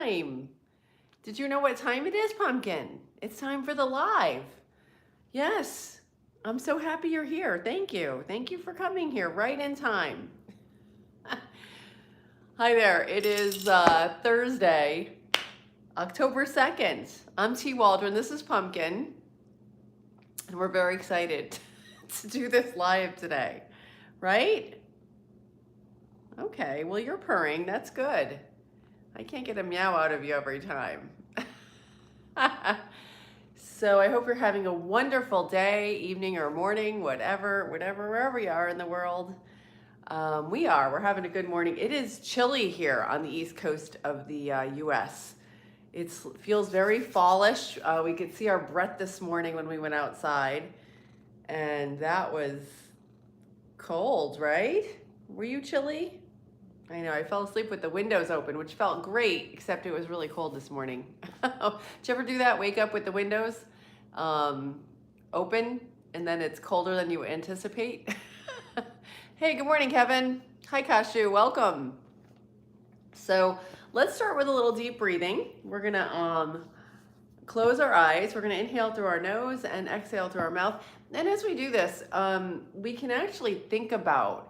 Did you know what time it is, Pumpkin? It's time for the live. Yes, I'm so happy you're here. Thank you. Thank you for coming here right in time. Hi there. It is Thursday, October 2nd. I'm T. Waldron. This is Pumpkin. And we're very excited to do this live today, right? Okay, well, you're purring. That's good. I can't get a meow out of you every time. So I hope you're having a wonderful day, evening, or morning, wherever you are in the world. We're having a good morning. It is chilly here on the east coast of the US. It feels very fallish. We could see our breath this morning when we went outside, and that was cold, right? Were you chilly? I know, I fell asleep with the windows open, which felt great, except it was really cold this morning. Did you ever do that? Wake up with the windows open, and then it's colder than you anticipate? Hey, good morning, Kevin. Hi, Kashu, welcome. So let's start with a little deep breathing. We're gonna close our eyes. We're gonna inhale through our nose and exhale through our mouth. And as we do this, we can actually think about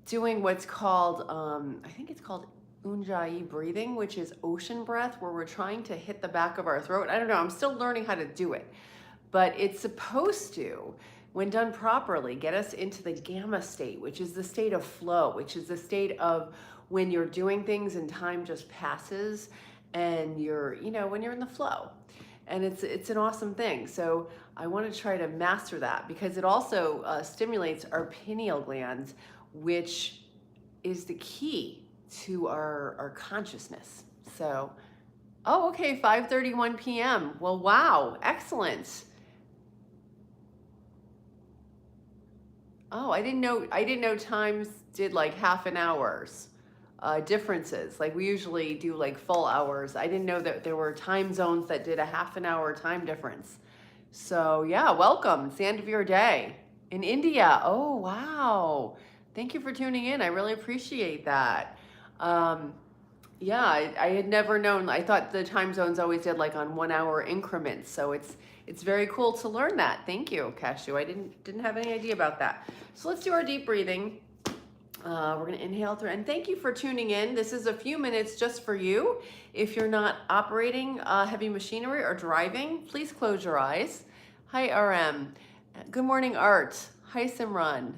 doing what's called, I think it's called Ujjayi breathing, which is ocean breath, where we're trying to hit the back of our throat. I don't know, I'm still learning how to do it, but it's supposed to, when done properly, get us into the gamma state, which is the state of flow, which is the state of when you're doing things and time just passes and you're, when you're in the flow. And it's an awesome thing. So I want to try to master that because it also stimulates our pineal glands, which is the key to our consciousness. So, oh, okay, 5:31 p.m. Well, wow, excellent. Oh, I didn't know times did like half an hour's differences. Like we usually do like full hours. I didn't know that there were time zones that did a half an hour time difference. So yeah, welcome. It's the end of your day in India. Oh, wow. Thank you for tuning in. I really appreciate that. Yeah, I had never known. I thought the time zones always did like on 1 hour increments. So it's very cool to learn that. Thank you, Cashew. I didn't have any idea about that. So let's do our deep breathing. We're gonna inhale through, and thank you for tuning in. This is a few minutes just for you. If you're not operating heavy machinery or driving, please close your eyes. Hi, RM. Good morning, Art. Hi, Simran.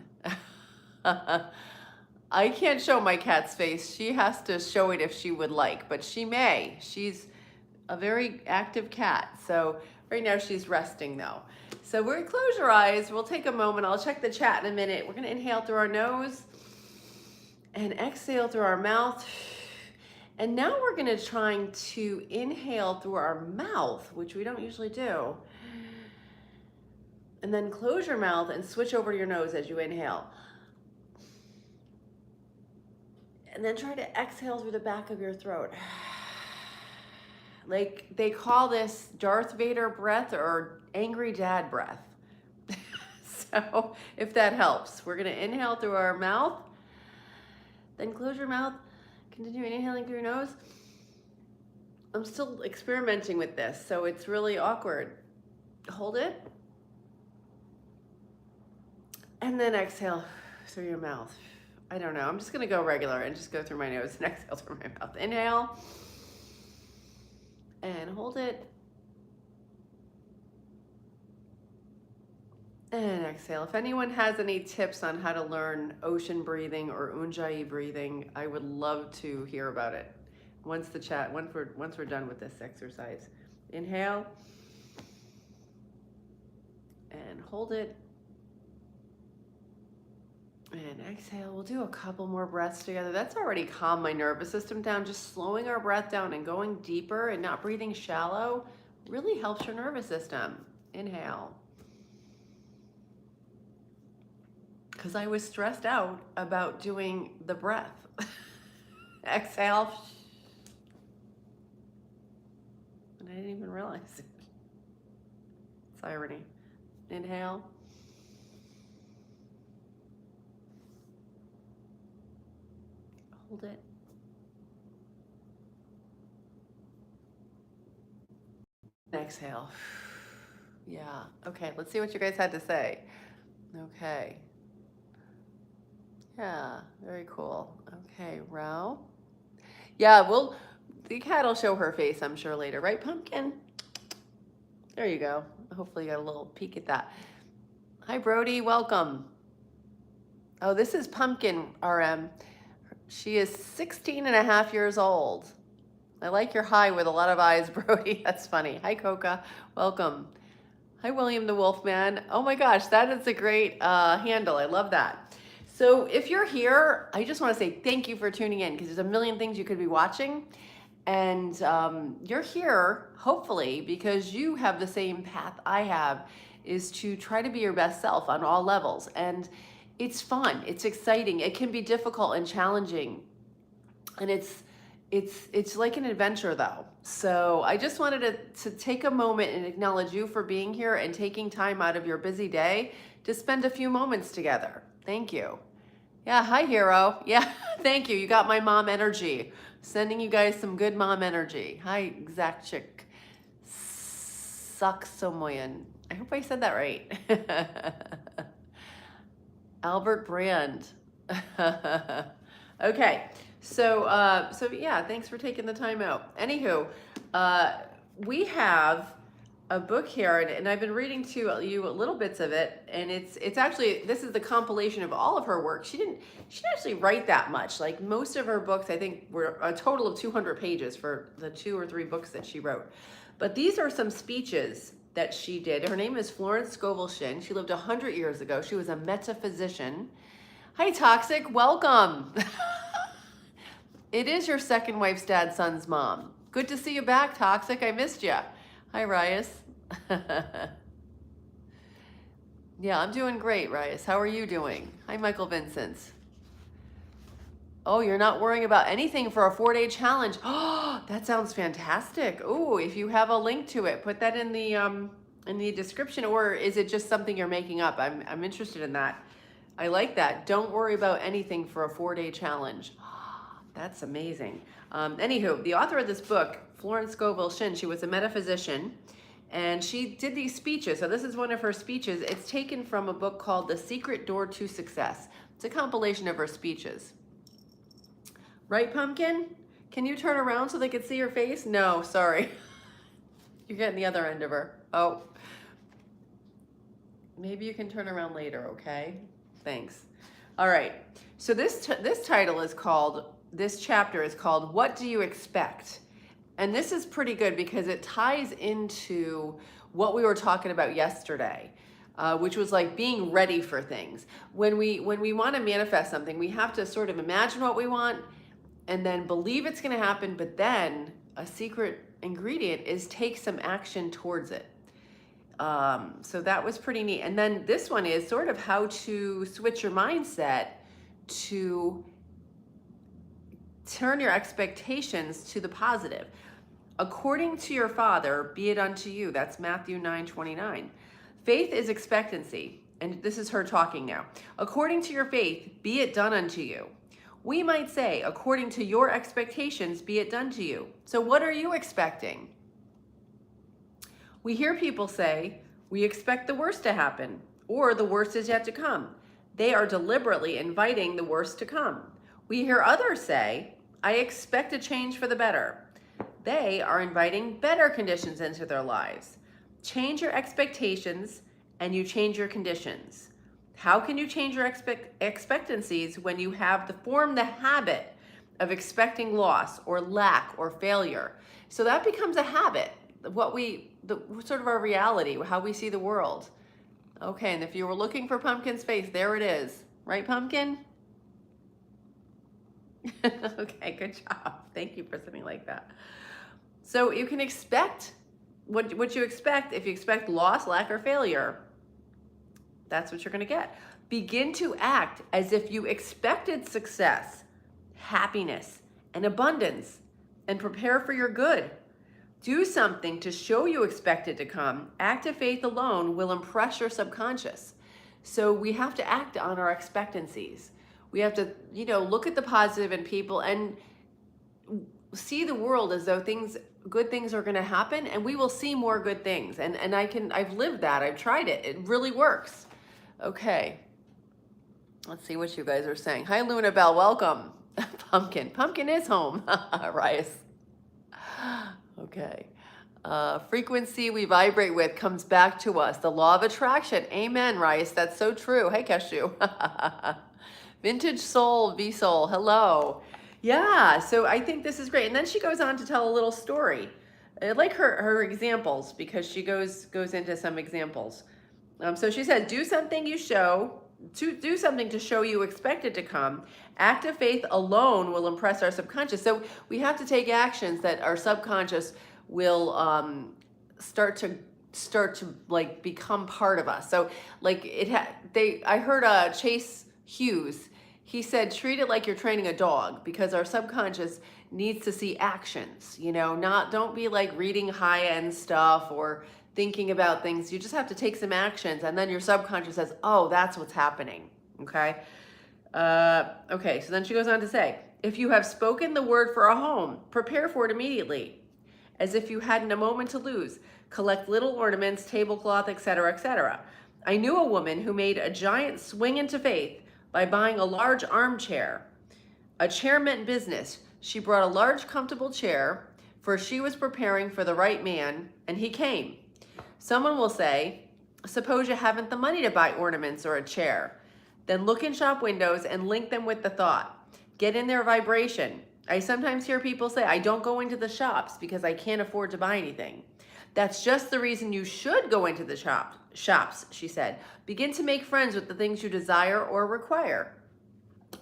I can't show my cat's face. She has to show it if she would like, but she may. She's a very active cat. So right now she's resting though. So we're gonna close your eyes. We'll take a moment. I'll check the chat in a minute. We're gonna inhale through our nose and exhale through our mouth. And now we're gonna try to inhale through our mouth, which we don't usually do. And then close your mouth and switch over to your nose as you inhale. And then try to exhale through the back of your throat. Like they call this Darth Vader breath or angry dad breath. So if that helps, we're gonna inhale through our mouth, then close your mouth, continue inhaling through your nose. I'm still experimenting with this, so it's really awkward. Hold it. And then exhale through your mouth. I don't know, I'm just gonna go regular and just go through my nose and exhale through my mouth. Inhale. And hold it. And exhale. If anyone has any tips on how to learn ocean breathing or Ujjayi breathing, I would love to hear about it. Once we're done with this exercise. Inhale. And hold it. And exhale. We'll do a couple more breaths together. That's already calmed my nervous system down. Just slowing our breath down and going deeper and not breathing shallow really helps your nervous system. Inhale. Because I was stressed out about doing the breath. Exhale. And I didn't even realize it. It's irony. Inhale. Hold it. Exhale. Yeah. Okay. Let's see what you guys had to say. Okay. Yeah. Very cool. Okay. Row. Yeah. The cat will show her face, I'm sure, later. Right, Pumpkin? There you go. Hopefully you got a little peek at that. Hi, Brody. Welcome. Oh, this is Pumpkin RM. She is 16 and a half years old. I like your hi with a lot of eyes, Brody. That's funny. Hi, Coca. Welcome. Hi, William the Wolfman. Oh my gosh, that is a great handle. I love that. So if you're here, I just want to say thank you for tuning in because there's a million things you could be watching. And you're here, hopefully, because you have the same path I have, is to try to be your best self on all levels. And it's fun. It's exciting. It can be difficult and challenging. And it's like an adventure though. So I just wanted to take a moment and acknowledge you for being here and taking time out of your busy day to spend a few moments together. Thank you. Yeah, hi hero. Yeah, thank you. You got my mom energy. Sending you guys some good mom energy. Hi, Zakchik. Saksomoyan. I hope I said that right. Albert Brand. Okay. So yeah, thanks for taking the time out. Anywho, we have a book here, and I've been reading to you little bits of it, and it's actually, this is the compilation of all of her work. She didn't actually write that much. Like most of her books, I think, were a total of 200 pages for the 2 or 3 books that she wrote. But these are some speeches that she did. Her name is Florence Scovel Shinn. She lived 100 years ago. She was a metaphysician. Hi, Toxic. Welcome. It is your second wife's dad's son's mom. Good to see you back, Toxic. I missed you. Hi, Rias. Yeah, I'm doing great, Rias. How are you doing? Hi, Michael Vincent. Oh, you're not worrying about anything for a 4-day challenge. Oh, that sounds fantastic. Oh, if you have a link to it, put that in the description, or is it just something you're making up? I'm interested in that. I like that. Don't worry about anything for a 4-day challenge. That's amazing. Anywho, the author of this book, Florence Scovel Shinn, she was a metaphysician, and she did these speeches. So this is one of her speeches. It's taken from a book called The Secret Door to Success. It's a compilation of her speeches. Right, Pumpkin? Can you turn around so they can see your face? No, sorry. You're getting the other end of her. Oh. Maybe you can turn around later, okay? Thanks. All right. So this title is called, this chapter is called, What Do You Expect? And this is pretty good because it ties into what we were talking about yesterday, which was like being ready for things. When we want to manifest something, we have to sort of imagine what we want and then believe it's going to happen. But then a secret ingredient is take some action towards it. So that was pretty neat. And then this one is sort of how to switch your mindset to turn your expectations to the positive. According to your Father, be it unto you. That's Matthew 9:29. Faith is expectancy. And this is her talking now. According to your faith, be it done unto you. We might say, according to your expectations, be it done to you. So what are you expecting? We hear people say, we expect the worst to happen, or the worst is yet to come. They are deliberately inviting the worst to come. We hear others say, I expect a change for the better. They are inviting better conditions into their lives. Change your expectations and you change your conditions. How can you change your expectancies when you have formed the habit of expecting loss or lack or failure? So that becomes a habit, sort of our reality, how we see the world. Okay, and if you were looking for Pumpkin's face, there it is. Right, Pumpkin? Okay, good job. Thank you for something like that. So you can expect what you expect. If you expect loss, lack, or failure, that's what you're going to get. Begin to act as if you expected success, happiness, and abundance, and prepare for your good. Do something to show you expect it to come. Active faith alone will impress your subconscious. So we have to act on our expectancies. We have to, look at the positive in people and see the world as though good things are going to happen, and we will see more good things. And I've lived that. I've tried it. It really works. Okay. Let's see what you guys are saying. Hi, Luna Bell. Welcome. Pumpkin. Pumpkin is home. Rice. Okay. Frequency we vibrate with comes back to us. The law of attraction. Amen, Rice. That's so true. Hey, Cashew. Vintage Soul, V-Soul. Hello. Yeah, so I think this is great. And then she goes on to tell a little story. I like her examples because she goes into some examples. So she said, do something to show you expect it to come. Like faith alone will impress our subconscious. So we have to take actions that our subconscious will start to like become part of us. So like I heard Chase Hughes. He said, treat it like you're training a dog, because our subconscious needs to see actions, don't be like reading high-end stuff or thinking about things. You just have to take some actions, and then your subconscious says, oh, that's what's happening. Okay. Okay. So then she goes on to say, if you have spoken the word for a home, prepare for it immediately, as if you hadn't a moment to lose. Collect little ornaments, tablecloth, etc., etc. I knew a woman who made a giant swing into faith by buying a large armchair. A chair meant business. She brought a large, comfortable chair, for she was preparing for the right man, and he came. Someone will say, suppose you haven't the money to buy ornaments or a chair. Then look in shop windows and link them with the thought. Get in their vibration. I sometimes hear people say, I don't go into the shops because I can't afford to buy anything. That's just the reason you should go into the shops, she said. Begin to make friends with the things you desire or require.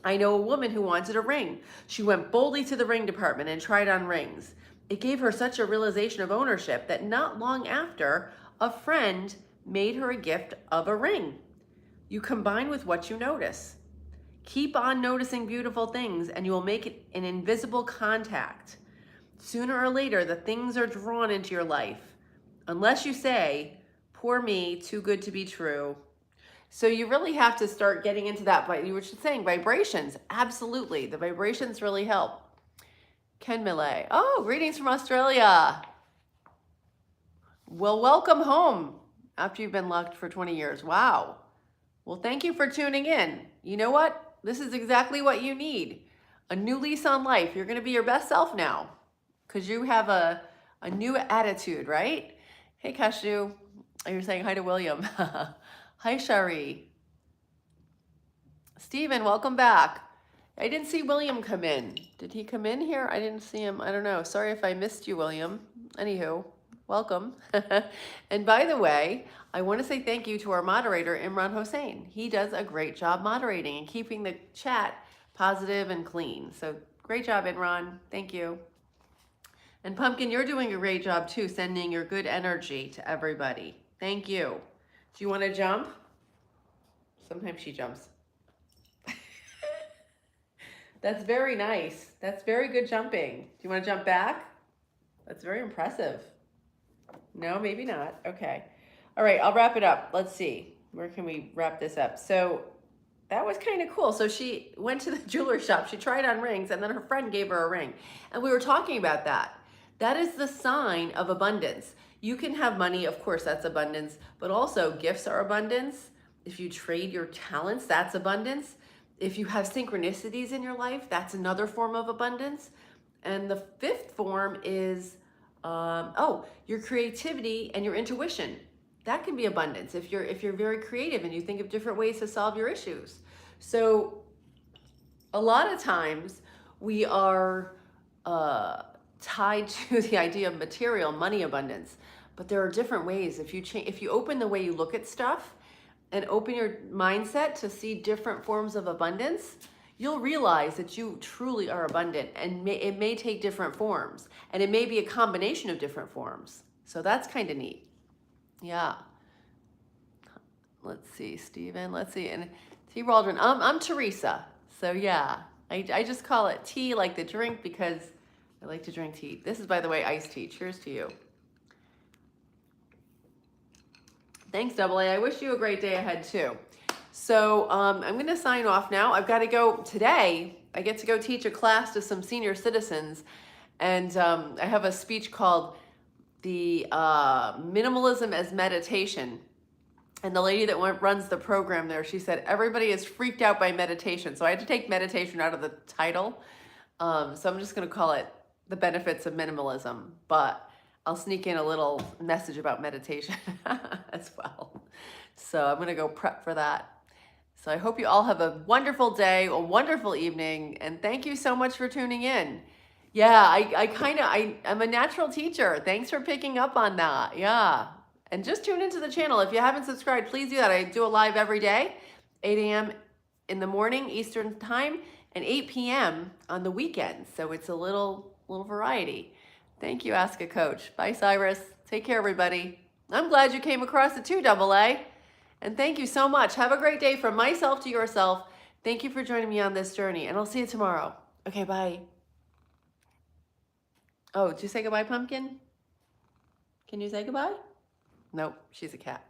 I know a woman who wanted a ring. She went boldly to the ring department and tried on rings. It gave her such a realization of ownership that not long after, a friend made her a gift of a ring. You combine with what you notice. Keep on noticing beautiful things, and you will make it an invisible contact. Sooner or later, the things are drawn into your life. Unless you say, poor me, too good to be true. So you really have to start getting into that. But you were just saying vibrations. Absolutely. The vibrations really help. Ken Millay. Oh, greetings from Australia. Well, welcome home after you've been locked for 20 years. Wow. Well, thank you for tuning in. You know what? This is exactly what you need. A new lease on life. You're going to be your best self now because you have a new attitude, right? Hey, Cashew. You're saying hi to William. Hi, Shari. Steven, welcome back. I didn't see William come in. Did he come in here? I didn't see him. I don't know. Sorry if I missed you, William. Anywho, welcome. And by the way, I want to say thank you to our moderator, Imran Hossain. He does a great job moderating and keeping the chat positive and clean. So great job, Imran. Thank you. And Pumpkin, you're doing a great job too, sending your good energy to everybody. Thank you. Do you want to jump? Sometimes she jumps. That's very nice. That's very good jumping. Do you want to jump back? That's very impressive. No, maybe not. Okay. All right, I'll wrap it up. Let's see. Where can we wrap this up? So that was kind of cool. So she went to the jeweler shop. She tried on rings, and then her friend gave her a ring. And we were talking about that. That is the sign of abundance. You can have money, of course, that's abundance, but also gifts are abundance. If you trade your talents, that's abundance. If you have synchronicities in your life, that's another form of abundance. And the fifth form is, your creativity and your intuition. That can be abundance if you're very creative and you think of different ways to solve your issues. So a lot of times we are tied to the idea of material money abundance, but there are different ways. If you open the way you look at stuff and open your mindset to see different forms of abundance, you'll realize that you truly are abundant, and it may take different forms, and it may be a combination of different forms. So that's kind of neat. Yeah. Let's see, Stephen. Let's see. And T. Waldron. I'm Teresa. So yeah, I just call it tea, like the drink, because I like to drink tea. This is, by the way, iced tea. Cheers to you. Thanks, AA. I wish you a great day ahead, too. So I'm going to sign off now. I've got to go today. I get to go teach a class to some senior citizens. And I have a speech called the Minimalism as Meditation. And the lady that runs the program there, she said, everybody is freaked out by meditation. So I had to take meditation out of the title. So I'm just going to call it The Benefits of Minimalism. But I'll sneak in a little message about meditation as well. So I'm going to go prep for that. So I hope you all have a wonderful day, a wonderful evening, and thank you so much for tuning in. Yeah, I'm a natural teacher. Thanks for picking up on that. Yeah. And just tune into the channel. If you haven't subscribed, please do that. I do a live every day, 8 a.m. in the morning Eastern time and 8 p.m. on the weekends. So it's a little variety. Thank you, Ask a Coach. Bye, Cyrus. Take care, everybody. I'm glad you came across it too, AA. And thank you so much. Have a great day from myself to yourself. Thank you for joining me on this journey, and I'll see you tomorrow. Okay, bye. Oh, did you say goodbye, Pumpkin? Can you say goodbye? Nope, she's a cat.